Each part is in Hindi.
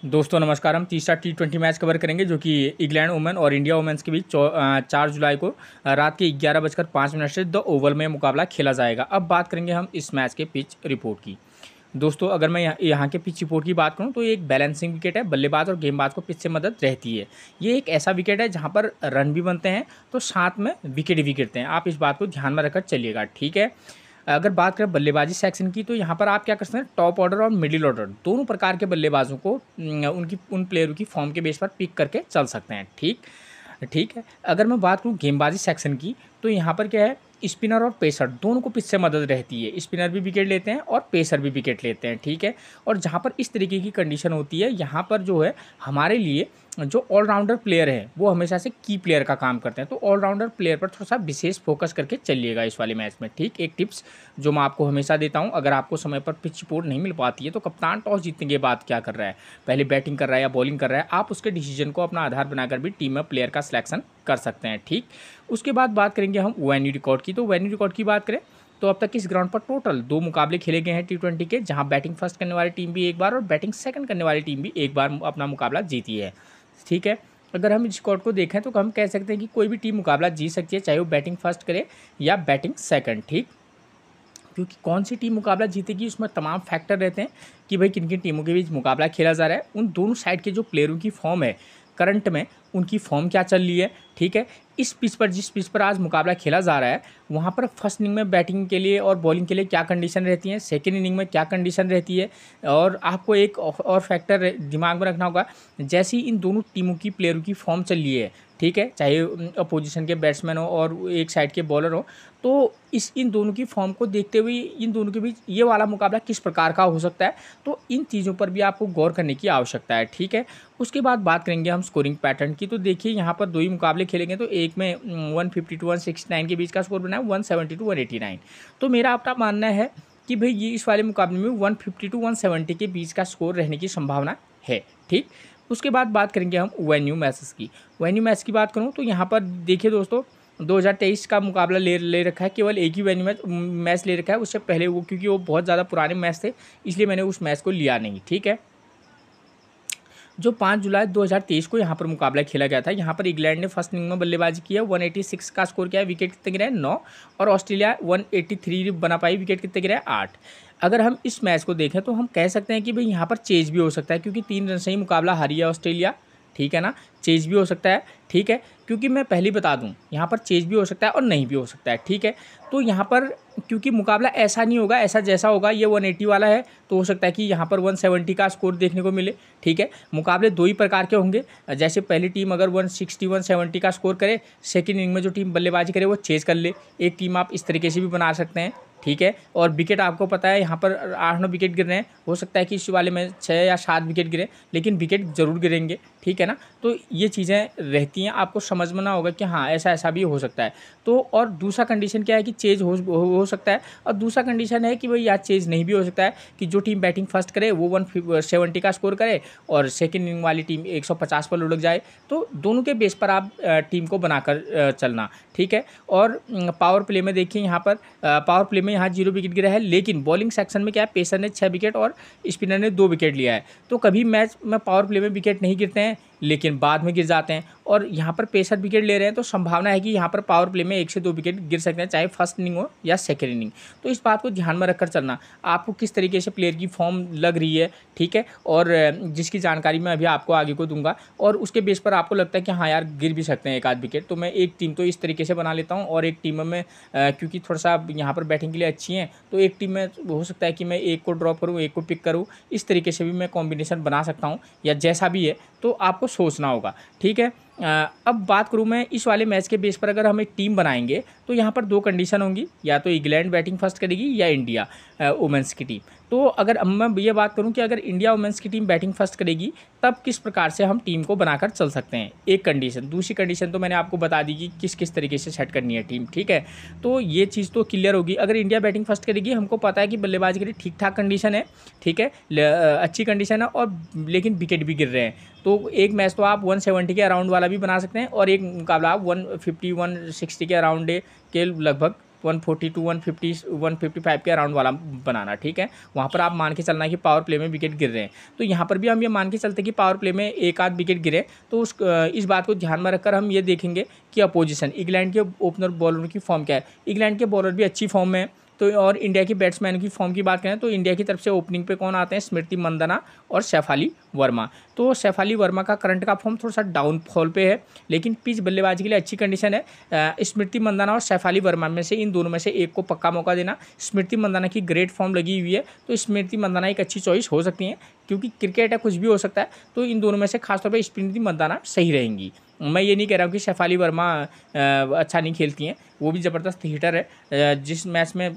दोस्तों नमस्कार। हम तीसरा T20 मैच कवर करेंगे जो कि इंग्लैंड वुमेन और इंडिया वुमेन्स के बीच 4 जुलाई को रात के 11:05 से द ओवल में मुकाबला खेला जाएगा। अब बात करेंगे हम इस मैच के पिच रिपोर्ट की। दोस्तों अगर मैं यहाँ के पिच रिपोर्ट की बात करूँ तो ये एक बैलेंसिंग विकेट है। बल्लेबाज और गेंदबाज को पिच से मदद रहती है। ये एक ऐसा विकेट है जहाँ पर रन भी बनते हैं तो साथ में विकेट भी गिरते हैं। आप इस बात को ध्यान में रखकर चलिएगा, ठीक है। अगर बात करें बल्लेबाजी सेक्शन की तो यहाँ पर आप क्या कर सकते हैं, टॉप ऑर्डर और मिडिल ऑर्डर दोनों प्रकार के बल्लेबाजों को उन प्लेयरों की फॉर्म के बेस पर पिक करके चल सकते हैं, ठीक है। अगर मैं बात करूँ गेंदबाजी सेक्शन की तो यहाँ पर क्या है, स्पिनर और पेसर दोनों को पिच से मदद रहती है। स्पिनर भी विकेट लेते हैं और पेसर भी विकेट लेते हैं, ठीक है। और जहाँ पर इस तरीके की कंडीशन होती है, यहाँ पर जो है हमारे लिए जो ऑलराउंडर प्लेयर है वो हमेशा से की प्लेयर का काम करते हैं। तो ऑलराउंडर प्लेयर पर थोड़ा सा विशेष फोकस करके चलिएगा इस वाले मैच में, ठीक। एक टिप्स जो मैं आपको हमेशा देता हूँ, अगर आपको समय पर पिच रिपोर्ट नहीं मिल पाती है तो कप्तान टॉस जीतने के बाद क्या कर रहा है, पहले बैटिंग कर रहा है या बॉलिंग कर रहा है, आप उसके डिसीजन को अपना आधार बनाकर भी टीम में प्लेयर का सिलेक्शन कर सकते हैं, ठीक। उसके बाद बात करेंगे हम वेन्यू रिकॉर्ड की। तो वेन्यू रिकॉर्ड की बात करें तो अब तक इस ग्राउंड पर टोटल 2 मुकाबले खेले गए हैं T20 के, जहां बैटिंग फर्स्ट करने वाली टीम भी एक बार और बैटिंग सेकंड करने वाली टीम भी एक बार अपना मुकाबला जीती है, ठीक है। अगर हम इस रिकॉर्ड को देखें तो हम कह सकते हैं कि कोई भी टीम मुकाबला जीत सकती है, चाहे वो बैटिंग फर्स्ट करे या बैटिंग सेकंड, ठीक। क्योंकि कौन सी टीम मुकाबला जीतेगी उसमें तमाम फैक्टर रहते हैं कि भाई किन किन टीमों के बीच मुकाबला खेला जा रहा है, उन दोनों साइड के जो प्लेयरों की फॉर्म है करंट में, उनकी फॉर्म क्या चल रही है, ठीक है। इस पिच पर, जिस पिच पर आज मुकाबला खेला जा रहा है, वहाँ पर फर्स्ट इनिंग में बैटिंग के लिए और बॉलिंग के लिए क्या कंडीशन रहती है, सेकेंड इनिंग में क्या कंडीशन रहती है। और आपको एक और फैक्टर दिमाग में रखना होगा, जैसे ही इन दोनों टीमों की प्लेयरों की फॉर्म चल रही है, ठीक है, चाहे अपोजिशन के बैट्समैन हो और एक साइड के बॉलर हो, तो इन दोनों की फॉर्म को देखते हुए इन दोनों के बीच ये वाला मुकाबला किस प्रकार का हो सकता है, तो इन चीज़ों पर भी आपको गौर करने की आवश्यकता है, ठीक है। उसके बाद बात करेंगे हम स्कोरिंग पैटर्न की। तो देखिए यहाँ पर 2 ही मुकाबले खेलेंगे, तो एक में 150 टू 169 के बीच का स्कोर बना है, 170 टू 189। तो मेरा अपना मानना है कि भाई ये इस वाले मुकाबले में 150 टू 170 के बीच का स्कोर रहने की संभावना है, ठीक। उसके बाद बात करेंगे हम वेन्यू मैचेस की। वेन्यू मैच की बात करूँ तो यहाँ पर देखिए दोस्तों, 2023 का मुकाबला ले रखा है, केवल एक ही वेन्यू मैच ले रखा है। उससे पहले वो, क्योंकि वो बहुत ज़्यादा पुराने मैच थे, इसलिए मैंने उस मैच को लिया नहीं, ठीक है। जो 5 जुलाई 2023 को यहाँ पर मुकाबला खेला गया था, यहाँ पर इंग्लैंड ने फर्स्ट इनिंग में बल्लेबाजी की है, 186 का स्कोर किया है, विकेट कितने गिरे हैं 9, और ऑस्ट्रेलिया 183 बना पाई, विकेट कितने गिरे हैं 8। अगर हम इस मैच को देखें तो हम कह सकते हैं कि भाई यहाँ पर चेज भी हो सकता है, क्योंकि 3 रन से ही मुकाबला हारी है ऑस्ट्रेलिया, ठीक है ना। चेज भी हो सकता है, ठीक है, क्योंकि मैं पहले ही बता दूं यहाँ पर चेज भी हो सकता है और नहीं भी हो सकता है, ठीक है। तो यहाँ पर क्योंकि मुकाबला ऐसा नहीं होगा, ऐसा जैसा होगा ये 180 वाला है, तो हो सकता है कि यहाँ पर 170 का स्कोर देखने को मिले, ठीक है। मुकाबले 2 ही प्रकार के होंगे, जैसे पहली टीम अगर 160 170 का स्कोर करे, सेकेंड इनिंग में जो टीम बल्लेबाजी करे वो चेज कर ले। एक टीम आप इस तरीके से भी बना सकते हैं, ठीक है। और विकेट आपको पता है यहाँ पर 8-9 विकेट गिर रहे हैं, हो सकता है कि इस वाले में 6 या 7 विकेट गिरे, लेकिन विकेट जरूर गिरेंगे, ठीक है ना। तो ये चीज़ें रहती हैं, आपको समझना होगा कि हाँ ऐसा भी हो सकता है। तो और दूसरा कंडीशन क्या है कि चेज हो सकता है, और दूसरा कंडीशन है कि भाई यार चेज नहीं भी हो सकता है, कि जो टीम बैटिंग फर्स्ट करे वो 170 का स्कोर करे और सेकेंड इनिंग वाली टीम 150 पर लुढ़क जाए। तो दोनों के बेस पर आप टीम को बनाकर चलना, ठीक है। और पावर प्ले में देखिए यहाँ पर पावर प्ले में यहाँ 0 विकेट गिरा है, लेकिन बॉलिंग सेक्शन में क्या है, पेसर ने 6 विकेट और स्पिनर ने 2 विकेट लिया है। तो कभी मैच में पावर प्ले में विकेट नहीं गिरते हैं, लेकिन बाद में गिर जाते हैं, और यहाँ पर पेसर विकेट ले रहे हैं, तो संभावना है कि यहाँ पर पावर प्ले में 1 से 2 विकेट गिर सकते हैं, चाहे फर्स्ट इनिंग हो या सेकेंड इनिंग। तो इस बात को ध्यान में रखकर चलना, आपको किस तरीके से प्लेयर की फॉर्म लग रही है, ठीक है, और जिसकी जानकारी मैं अभी आपको आगे को दूंगा, और उसके बेस पर आपको लगता है कि हाँ यार गिर भी सकते हैं एक आध विकेट, तो मैं एक टीम तो इस तरीके से बना लेता हूँ, और एक टीम में क्योंकि थोड़ा सा यहाँ पर बैटिंग के लिए अच्छी हैं, तो एक टीम में हो सकता है कि मैं एक को ड्रॉप करूँ, एक को पिक करूँ, इस तरीके से भी मैं कॉम्बिनेशन बना सकता हूँ, या जैसा भी है तो आपको सोचना होगा, ठीक है। अब बात करूं मैं इस वाले मैच के बेस पर, अगर हम एक टीम बनाएंगे तो यहाँ पर 2 कंडीशन होंगी, या तो इंग्लैंड बैटिंग फर्स्ट करेगी या इंडिया वुमेंस की टीम। तो अगर मैं ये बात करूं कि अगर इंडिया वुमेंस की टीम बैटिंग फर्स्ट करेगी, तब किस प्रकार से हम टीम को बनाकर चल सकते हैं, एक कंडीशन। दूसरी कंडीशन तो मैंने आपको बता दी कि किस किस तरीके से सेट करनी है टीम, ठीक है। तो ये चीज़ तो क्लियर होगी। अगर इंडिया बैटिंग फर्स्ट करेगी, हमको पता है कि बल्लेबाजी के लिए ठीक ठाक कंडीशन है, ठीक है, अच्छी कंडीशन है, और लेकिन विकेट भी गिर रहे हैं, तो एक मैच तो आप 170 के अराउंड वाला भी बना सकते हैं, और एक मुकाबला आप 150 160 के अराउंड के लगभग 140 टू 150 155 के अराउंड वाला बनाना, ठीक है। वहाँ पर आप मान के चलना कि पावर प्ले में विकेट गिर रहे हैं। तो यहाँ पर भी हम ये मान के चलते कि पावर प्ले में एक आध विकेट गिरे, तो इस बात को ध्यान में रखकर हम ये देखेंगे कि अपोजिशन इंग्लैंड के ओपनर बॉलर की फॉर्म क्या है। इंग्लैंड के बॉलर भी अच्छी फॉर्म में है। तो और इंडिया की बैट्समैन की फॉर्म की बात करें तो इंडिया की तरफ से ओपनिंग पे कौन आते हैं, स्मृति मंदाना और शेफाली वर्मा। तो शेफाली वर्मा का करंट का फॉर्म थोड़ा सा डाउनफॉल पे है, लेकिन पिच बल्लेबाजी के लिए अच्छी कंडीशन है। स्मृति मंदाना और शेफाली वर्मा में से इन दोनों में से एक को पक्का मौका देना। स्मृति मंदाना की ग्रेट फॉर्म लगी हुई है, तो स्मृति मंदाना एक अच्छी चॉइस हो सकती है, क्योंकि क्रिकेट है, कुछ भी हो सकता है। तो इन दोनों में से खासतौर पर स्मृति मंदाना सही रहेंगी। मैं ये नहीं कह रहा हूँ कि शेफाली वर्मा अच्छा नहीं खेलती हैं, वो भी ज़बरदस्त हिटर है, जिस मैच में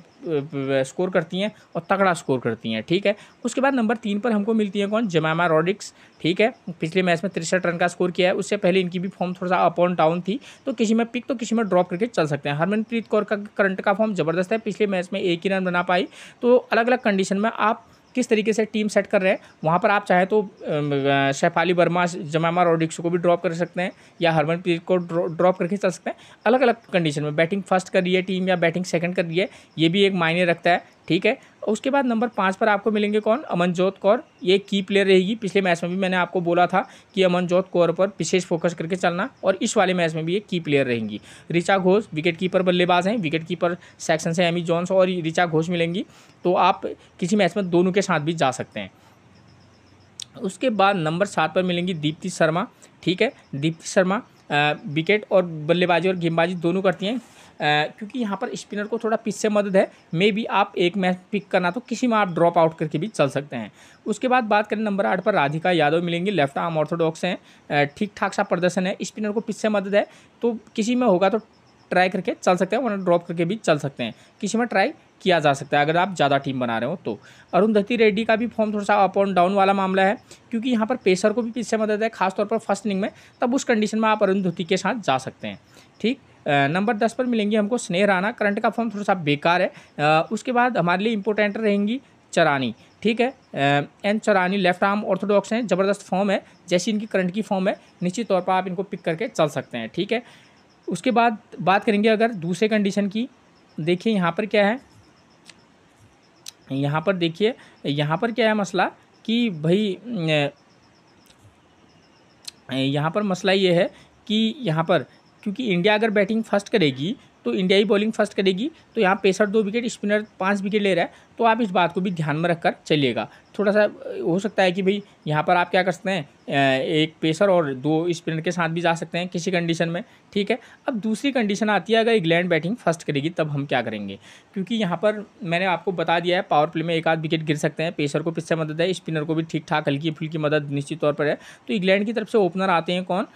स्कोर करती हैं और तगड़ा स्कोर करती हैं, ठीक है। उसके बाद नंबर 3 पर हमको मिलती है कौन, जमामा रॉड्रिग्स, ठीक है। पिछले मैच में 63 रन का स्कोर किया है। उससे पहले इनकी भी फॉर्म थोड़ा सा अप और डाउन थी, तो किसी में पिक तो किसी में ड्रॉप करके चल सकते हैं। हरमनप्रीत कौर का करंट का फॉर्म ज़बरदस्त है, पिछले मैच में 1 ही रन बना पाई। तो अलग अलग कंडीशन में आप किस तरीके से टीम सेट कर रहे हैं, वहाँ पर आप चाहे तो शेफाली वर्मा, जमामा रॉड्रिग्स को भी ड्रॉप कर सकते हैं, या हरमनप्रीत को ड्रॉप करके चल सकते हैं। अलग अलग कंडीशन में बैटिंग फर्स्ट कर रही है टीम या बैटिंग सेकंड कर रही है, ये भी एक मायने रखता है, ठीक है। उसके बाद नंबर 5 पर आपको मिलेंगे कौन, अमनजोत कौर। ये की प्लेयर रहेगी। पिछले मैच में भी मैंने आपको बोला था कि अमनजोत कौर पर विशेष फोकस करके चलना, और इस वाले मैच में भी ये की प्लेयर रहेंगी। ऋचा घोष विकेट कीपर बल्लेबाज हैं, विकेट कीपर सेक्शन से एमी जॉन्स और ऋचा घोष मिलेंगी, तो आप किसी मैच में दोनों के साथ भी जा सकते हैं। उसके बाद नंबर 7 पर मिलेंगी दीप्ति शर्मा, ठीक है। दीप्ति शर्मा विकेट और बल्लेबाजी और गेंदबाजी दोनों करती हैं, क्योंकि यहाँ पर स्पिनर को थोड़ा पिच से मदद है। मे बी आप एक मैच पिक करना तो किसी में आप ड्रॉप आउट करके भी चल सकते हैं। उसके बाद बात करें नंबर 8 पर राधिका यादव मिलेंगी, लेफ्ट आर्म ऑर्थोडॉक्स हैं, ठीक ठाक सा प्रदर्शन है। स्पिनर को पिच से मदद है, तो किसी में होगा तो ट्राई करके चल सकते हैं, वरना ड्रॉप करके भी चल सकते हैं। किसी में ट्राई किया जा सकता है अगर आप ज़्यादा टीम बना रहे हो तो। अरुंधति रेड्डी का भी फॉर्म थोड़ा सा अप एंड डाउन वाला मामला है, क्योंकि यहाँ पर पेसर को भी पिच से मदद है, खासतौर पर फर्स्ट इनिंग में, तब उस कंडीशन में आप अरुंधति के साथ जा सकते हैं, ठीक। नंबर 10 पर मिलेंगी हमको स्नेह राणा, करंट का फॉर्म थोड़ा सा बेकार है। उसके बाद हमारे लिए इंपॉर्टेंट रहेंगी चरानी, ठीक है। N Charani left arm orthodox हैं, ज़बरदस्त फॉर्म है, जैसी इनकी करंट की फॉर्म है, निश्चित तौर पर आप इनको पिक करके चल सकते हैं, ठीक है। उसके बाद बात करेंगे अगर दूसरे कंडीशन की, देखिए यहाँ पर क्या है, यहाँ पर देखिए यहाँ पर क्या है मसला कि भाई यहाँ पर मसला ये है कि यहाँ पर क्योंकि इंडिया अगर बैटिंग फर्स्ट करेगी तो इंडिया ही बॉलिंग फर्स्ट करेगी, तो यहाँ पेसर 2 विकेट, स्पिनर 5 विकेट ले रहा है, तो आप इस बात को भी ध्यान में रखकर चलिएगा। थोड़ा सा हो सकता है कि भाई यहाँ पर आप क्या कर सकते हैं, एक पेसर और 2 स्पिनर के साथ भी जा सकते हैं किसी कंडीशन में, ठीक है। अब दूसरी कंडीशन आती है अगर इंग्लैंड बैटिंग फर्स्ट करेगी, तब हम क्या करेंगे, क्योंकि यहाँ पर मैंने आपको बता दिया है पावर प्ले में एक आध विकेट गिर सकते हैं, पेसर को पिच से मदद है, स्पिनर को भी ठीक ठाक हल्की फुल्की मदद निश्चित तौर पर है। तो इंग्लैंड की तरफ से ओपनर आते हैं कौन,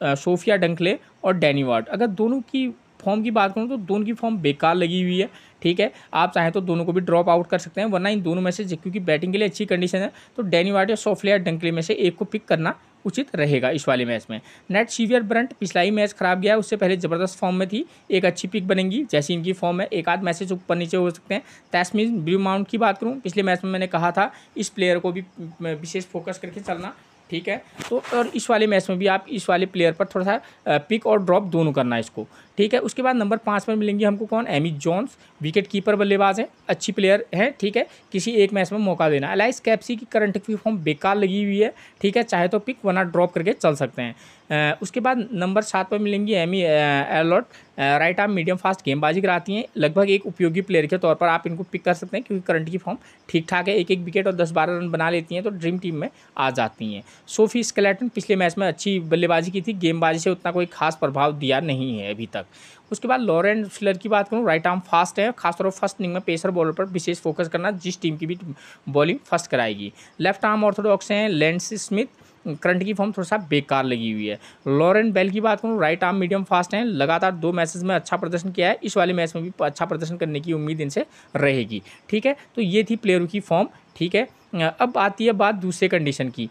सोफिया डंकले और डैनी वार्ड। अगर दोनों की फॉर्म की बात करूँ तो दोनों की फॉर्म बेकार लगी हुई है, ठीक है। आप चाहें तो दोनों को भी ड्रॉप आउट कर सकते हैं, वरना इन दोनों में से क्योंकि बैटिंग के लिए अच्छी कंडीशन है, तो डैनी वार्ड या सोफिया डंकले में से एक को पिक करना उचित रहेगा इस वाले मैच में। नेट सीवियर ब्रंट पिछला ही मैच खराब गया है, उससे पहले ज़बरदस्त फॉर्म में थी, एक अच्छी पिक बनेगी जैसी इनकी फॉर्म है, एक आध मैसेज ऊपर नीचे हो सकते हैं। तस्मीन ब्लू माउंट की बात करूँ, पिछले मैच में मैंने कहा था इस प्लेयर को भी विशेष फोकस करके चलना, ठीक है। तो और इस वाले मैच में भी आप इस वाले प्लेयर पर थोड़ा सा पिक और ड्रॉप दोनों करना है इसको, ठीक है। उसके बाद नंबर 5 पर मिलेंगी हमको कौन, एमी जॉन्स, विकेट कीपर बल्लेबाज है, अच्छी प्लेयर है, ठीक है। किसी एक मैच में मौका देना। एलाइस कैप्सी की करंट की फॉर्म बेकार लगी हुई है, ठीक है, चाहे तो पिक वरना ड्रॉप करके चल सकते हैं। उसके बाद नंबर 7 पर मिलेंगी Amy Allott, right arm medium fast गेंदबाजी कराती हैं, लगभग एक उपयोगी प्लेयर के तौर पर आप इनको पिक कर सकते हैं, क्योंकि करंट की फॉर्म ठीक ठाक है, एक विकेट और 10-12 रन बना लेती हैं, तो ड्रीम टीम में आ जाती हैं। सोफी स्केलेटन पिछले मैच में अच्छी बल्लेबाजी की थी, गेंदबाजी से उतना कोई खास प्रभाव दिया नहीं है अभी तक। उसके बाद लॉरेंस फिलर की बात करूँ, राइट आर्म फास्ट है, खासतौर पर फर्स्ट इनिंग में पेसर बॉलर पर विशेष फोकस करना, जिस टीम की भी बॉलिंग फर्स्ट कराएगी। लेफ्ट आर्म ऑर्थोडॉक्स हैं लेंस स्मिथ, करंट की फॉर्म थोड़ा सा बेकार लगी हुई है। लॉरेन बेल की बात करूँ, राइट आर्म मीडियम फास्ट हैं, लगातार 2 मैचेस में अच्छा प्रदर्शन किया है, इस वाले मैच में भी अच्छा प्रदर्शन करने की उम्मीद इनसे रहेगी, ठीक है। तो ये थी प्लेयरों की फॉर्म ठीक है। अब आती है बात दूसरे कंडीशन की,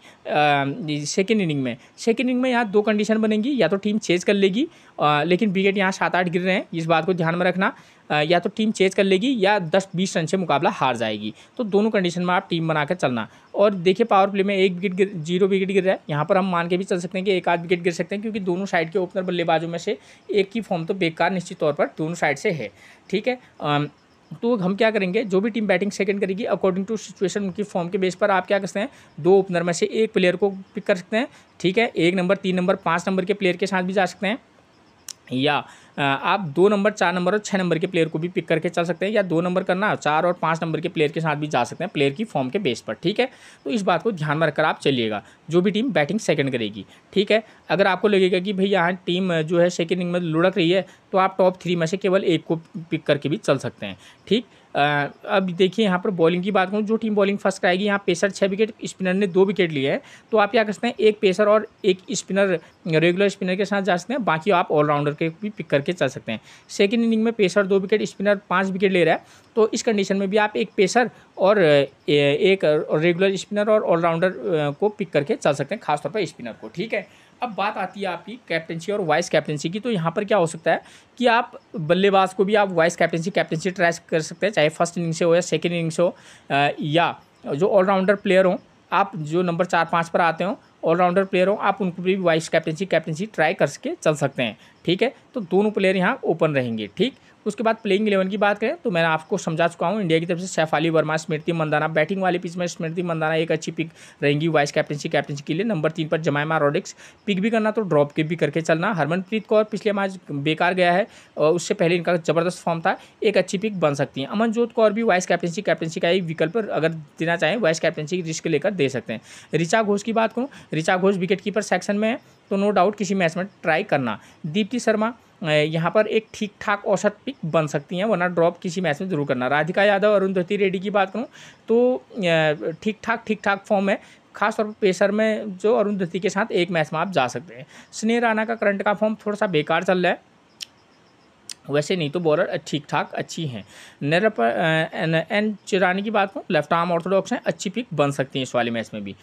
सेकेंड इनिंग में। सेकेंड इनिंग में यहाँ दो कंडीशन बनेंगी, या तो टीम चेज कर लेगी, लेकिन विकेट यहाँ 7-8 गिर रहे हैं, इस बात को ध्यान में रखना। या तो टीम चेज कर लेगी या 10-20 रन से मुकाबला हार जाएगी। तो दोनों कंडीशन में आप टीम बना कर चलना। और देखिए पावर प्ले में 0 विकेट गिर रहा है, यहाँ पर हम मान के भी चल सकते हैं कि 1 आध विकेट गिर सकते हैं, क्योंकि दोनों साइड के ओपनर बल्लेबाजों में से एक की फॉर्म तो बेकार निश्चित तौर पर दोनों साइड से है, ठीक है। तो हम क्या करेंगे, जो भी टीम बैटिंग सेकंड करेगी अकॉर्डिंग टू सिचुएशन उनकी फॉर्म के बेस पर आप क्या कर सकते हैं, 2 ओपनर में से एक प्लेयर को पिक कर सकते हैं, ठीक है। 1 नंबर, 3 नंबर, 5 नंबर के प्लेयर के साथ भी जा सकते हैं, या आप 2 नंबर, 4 नंबर और 6 नंबर के प्लेयर को भी पिक करके चल सकते हैं, या 2 नंबर करना 4 और 5 नंबर के प्लेयर के साथ भी जा सकते हैं प्लेयर की फॉर्म के बेस पर, ठीक है। तो इस बात को ध्यान में रखकर आप चलिएगा, जो भी टीम बैटिंग सेकंड करेगी, ठीक है। अगर आपको लगेगा कि भाई यहाँ टीम जो है सेकंड इनिंग में लुढ़क रही है, तो आप टॉप 3 में से केवल एक को पिक करके भी चल सकते हैं, ठीक। अब देखिए यहाँ पर बॉलिंग की बात करूँ, जो टीम बॉलिंग फर्स्ट कराएगी, यहाँ पेसर 6 विकेट, स्पिनर ने 2 विकेट लिए हैं, तो आप क्या कर सकते हैं, एक पेसर और एक स्पिनर रेगुलर स्पिनर के साथ जा सकते हैं, बाकी आप ऑलराउंडर के भी पिक करके चल सकते हैं। सेकंड इनिंग में पेसर 2 विकेट, स्पिनर 5 विकेट ले रहा है, तो इस कंडीशन में भी आप एक पेसर और एक रेगुलर स्पिनर और ऑलराउंडर को पिक करके चल सकते हैं, खासतौर पर स्पिनर को, ठीक है। अब बात आती है आपकी कैप्टनसी और वाइस कैप्टनसी की। तो यहाँ पर क्या हो सकता है कि आप बल्लेबाज को भी आप वाइस कैप्टनसी ट्राई कर सकते हैं, चाहे फर्स्ट इनिंग से हो या सेकेंड इनिंग से हो, या जो ऑलराउंडर प्लेयर हो, आप जो नंबर 4-5 पर आते हो ऑलराउंडर प्लेयर हो, आप उनको भी वाइस कैप्टनसी ट्राई करके चल सकते हैं, ठीक है। तो दोनों प्लेयर यहाँ ओपन रहेंगे, ठीक। उसके बाद प्लेइंग 11 की बात करें तो मैंने आपको समझा चुका हूँ। इंडिया की तरफ से सैफ अली वर्मा, स्मृति मंदाना, बैटिंग वाले पिच में स्मृति मंदाना एक अच्छी पिक रहेंगी वाइस कैप्टनसी के लिए। नंबर 3 पर जमाइमा रोड्रिग्स, पिक भी करना तो ड्रॉप के भी करके चलना। हरमनप्रीत कौर पिछले मैच बेकार गया है और उससे पहले इनका ज़बरदस्त फॉर्म था, एक अच्छी पिक बन सकती है। अमनजोत कौर भी वाइस कैप्टनसी का एक विकल्प अगर देना चाहें, वाइस कैप्टनसी की रिस्क लेकर दे सकते हैं। ऋचा घोष की बात करूँ, Richa Ghosh wicket keeper section में है, तो नो डाउट किसी मैच में ट्राई करना। दीप्ति शर्मा यहाँ पर एक ठीक ठाक औसत पिक बन सकती हैं, वरना ड्रॉप किसी मैच में जरूर करना। राधिका यादव, अरुंधति रेड्डी की बात करूँ तो ठीक ठाक फॉर्म है, खासतौर पर पेसर में जो अरुंधति के साथ एक मैच में आप जा सकते हैं। स्नेह राणा का करंट का फॉर्म थोड़ा सा बेकार चल रहा है, वैसे नहीं तो बॉलर ठीक ठाक अच्छी हैं। एन चिरानी की बात करूँ, लेफ्ट आर्म ऑर्थोडॉक्स हैं, अच्छी पिक बन सकती हैं इस वाले मैच में भी।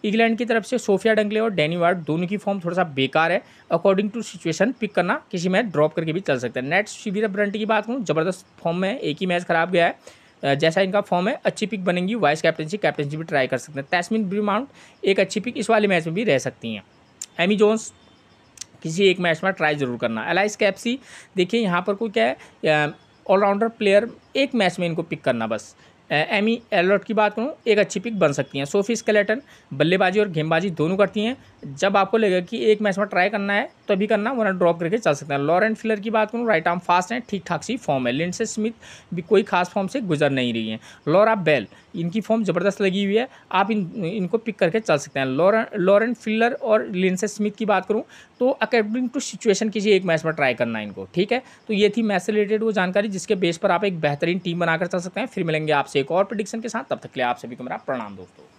इंग्लैंड की तरफ से सोफिया डंगले और डैनी वार्ड दोनों की फॉर्म थोड़ा सा बेकार है, अकॉर्डिंग टू सिचुएशन पिक करना, किसी मैच ड्रॉप करके भी चल सकते हैं। नेट शिविर ब्रंट की बात करूँ, जबरदस्त फॉर्म में, एक ही मैच खराब गया है, जैसा इनका फॉर्म है अच्छी पिक बनेंगी, वाइस कैप्टनसी भी ट्राई कर सकते हैं। तैस्मिन ब्रीमाउंट एक अच्छी पिक इस वाले मैच में भी रह सकती हैं। एमी जोन्स किसी एक मैच में ट्राई जरूर करना। एलाइस कैप्सी, देखिए यहाँ पर कोई क्या है, ऑलराउंडर प्लेयर, एक मैच में इनको पिक करना बस। एमी एलॉट की बात करूँ, एक अच्छी पिक बन सकती हैं। सोफी स्केलेटन बल्लेबाजी और गेंदबाजी दोनों करती हैं, जब आपको लगेगा कि एक मैच में ट्राई करना है तभी करना, वरना ड्रॉप करके चल सकते हैं। लॉरेंट फिलर की बात करूँ, राइट आर्म फास्ट हैं, ठीक ठाक सी फॉर्म है। लिंडसे स्मिथ भी कोई खास फॉर्म से गुजर नहीं रही हैं। लॉरा बेल, इनकी फॉर्म ज़बरदस्त लगी हुई है, आप इनको पिक करके चल सकते हैं। लॉरेंट फिलर और लिंडसे स्मिथ की बात करूँ तो अकॉर्डिंग टू सिचुएशन किसी एक मैच में ट्राई करना है इनको, ठीक है। तो ये थी मैच से रिलेटेड वो जानकारी जिसके बेस पर आप एक बेहतरीन टीम बनाकर चल सकते हैं। फिर मिलेंगे आपसे एक और प्रेडिक्शन के साथ, तब तक के लिए आप सभी को मेरा प्रणाम दोस्तों।